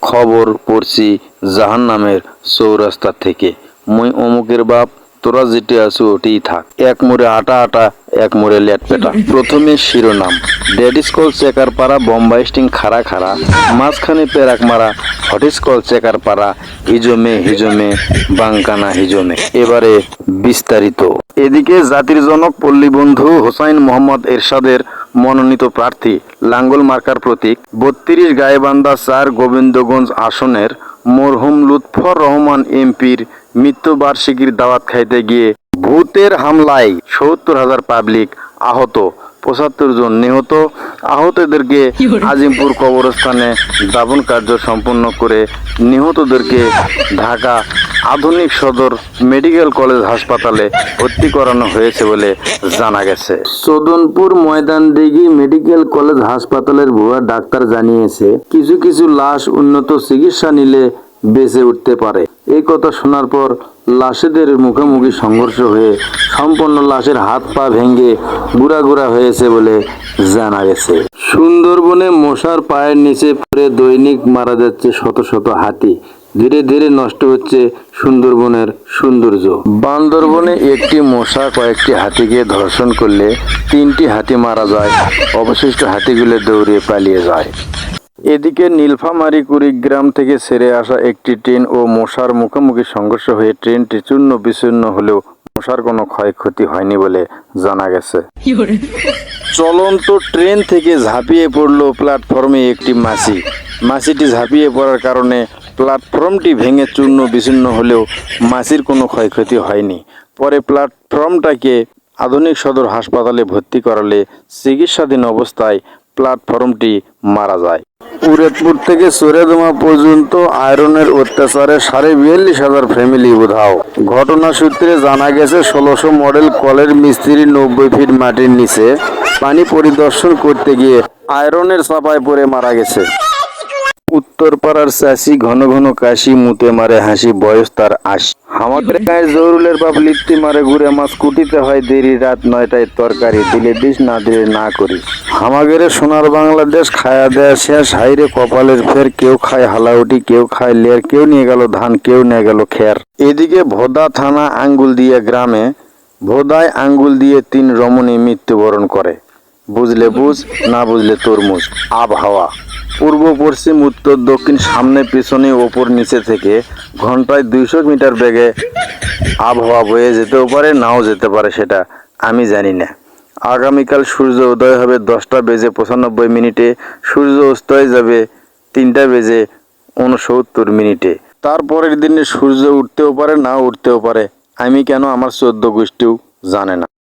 খবর পড়ছি জাহান্নামের চৌরাস্তা থেকে। মুই অমুকের বাপ, তোরা যেটি আছো ওটিই থাক। এক মোড়ে আটা আটা, এক মোড়ে লেটপেটা। প্রথমে শিরোনাম, ড্যাডি স্কল চেকার পাড়া, বোম্বাই স্টিং খাড়া খাড়া, মাঝখানে পেরাক মারা, হট স্কল চেকার পাড়া, হিজমে হিজমে বাঙ্কানা হিজমে। এবারে বিস্তারিত। এদিকে জাতির জনক পল্লীবন্ধু হোসাইন মোহাম্মদ এরশাদের মনোনীত প্রার্থী লাঙ্গল মার্কার প্রতীক ৩২ গাইবান্ধা ৪ গোবিন্দগঞ্জ আসনের মরহুম লুৎফর রহমান এমপির মৃত্যুবার্ষিকীর দাওয়াত খাইতে গিয়ে ভূতের হামলায় ৭০,০০০ পাবলিক আহত, ৭৫ জন নিহত। আহতদেরকে আজিমপুর কবরস্থানে দাফন কার্য সম্পন্ন করে নিহতদেরকে ঢাকা আধুনিক সদর মেডিকেল কলেজ হাসপাতালে ভর্তি করানো হয়েছে বলে জানা গেছে। সদনপুর ময়দানদিঘি মেডিকেল কলেজ হাসপাতালের ভুয়া ডাক্তার জানিয়েছে, কিছু কিছু লাশ উন্নত চিকিৎসা নিলে বেঁচে উঠতে পারে। এই কথা শোনার পর লাশেদের মুখোমুখি সংঘর্ষ হয়ে সম্পূর্ণ লাশের হাত পা ভেঙে গুড়া গুড়া হয়েছে বলে জানা গেছে। সুন্দরবনে মশার পায়ের নিচে পড়ে দৈনিক মারা যাচ্ছে শত শত হাতি। ধীরে ধীরে নষ্ট হচ্ছে সুন্দরবনের সৌন্দর্য। বান্দরবনে একটি মশা কয়েকটি হাতিকে ধর্ষণ করলে ৩টি হাতি মারা যায়, অবশিষ্ট হাতিগুলো দৌড়ে পালিয়ে যায়। এদিকে নীলফামারী কুড়িগ্রাম থেকে ছেড়ে আসা একটি ট্রেন ও মশার মুখোমুখি সংঘর্ষ হয়ে ট্রেনটি চূর্ণ বিচূর্ণ হলেও মশার কোনো ক্ষয়ক্ষতি হয়নি বলে জানা গেছে। চলন্ত ট্রেন থেকে ঝাঁপিয়ে পড়ল প্ল্যাটফর্মে একটি মাছি। মাছিটি ঝাঁপিয়ে পড়ার কারণে প্ল্যাটফর্মটি ভেঙে চূর্ণ বিচূর্ণ হলেও মাছির কোনো ক্ষয়ক্ষতি হয়নি। পরে প্ল্যাটফর্মটাকে আধুনিক সদর হাসপাতালে ভর্তি করালে চিকিৎসাধীন অবস্থায় প্ল্যাটফর্মটি মারা যায়। উরেদপুর থেকে চোরেদমা পর্যন্ত আয়রনের অত্যাচারে ৪২,৫০০ ফ্যামিলি উধাও। ঘটনা সূত্রে জানা গেছে, ১৬০০ মডেল কলের মিস্ত্রি ৯০ ফিট মাটির নিচে পানি পরিদর্শন করতে গিয়ে আয়রনের চাপায় পড়ে মারা গেছে। উত্তরপাড়ার চাষি ঘন ঘন কাশি, মুতে মারে হাসি, বয়স তার ৮০। হামাকের গায়ে জহুরুলের বাপ লিপ্তি মারে ঘুরে মাছ, কুটিতে হয় দেরি, রাত ৯টায় তরকারি, দিলে দিস না দিলে না করি। হামাগেরে সোনার বাংলাদেশ, খায়া দেয়া শেষ, হাইরে কপালের ফের। কেউ খায় হালাউটি, কেউ খায় লের, কেউ নিয়ে গেল ধান, কেউ নিয়ে গেল খের। এদিকে ভোদা থানা আঙ্গুলদিয়া গ্রামে ভোদায় আঙ্গুল দিয়ে ৩ রমণী মৃত্যুবরণ করে। বুঝলে বুঝ, না বুঝলে তরমুজ। আবহাওয়া পূর্ব পশ্চিম উত্তর দক্ষিণ সামনে পিছনে ওপর নিচে থেকে ঘন্টায় ২০০ মিটার বেগে আবহাওয়া বয়ে যেতেও পারে, নাও যেতে পারে, সেটা আমি জানি না। আগামীকাল সূর্য উদয় হবে 10টা বেজে 95 মিনিটে, সূর্য অস্ত যাবে 3টা বেজে 69 মিনিটে। তারপরের দিনে সূর্য উঠতেও পারে, নাও উঠতেও পারে। আমি কেন, আমার 14 গোষ্ঠীও জানে না।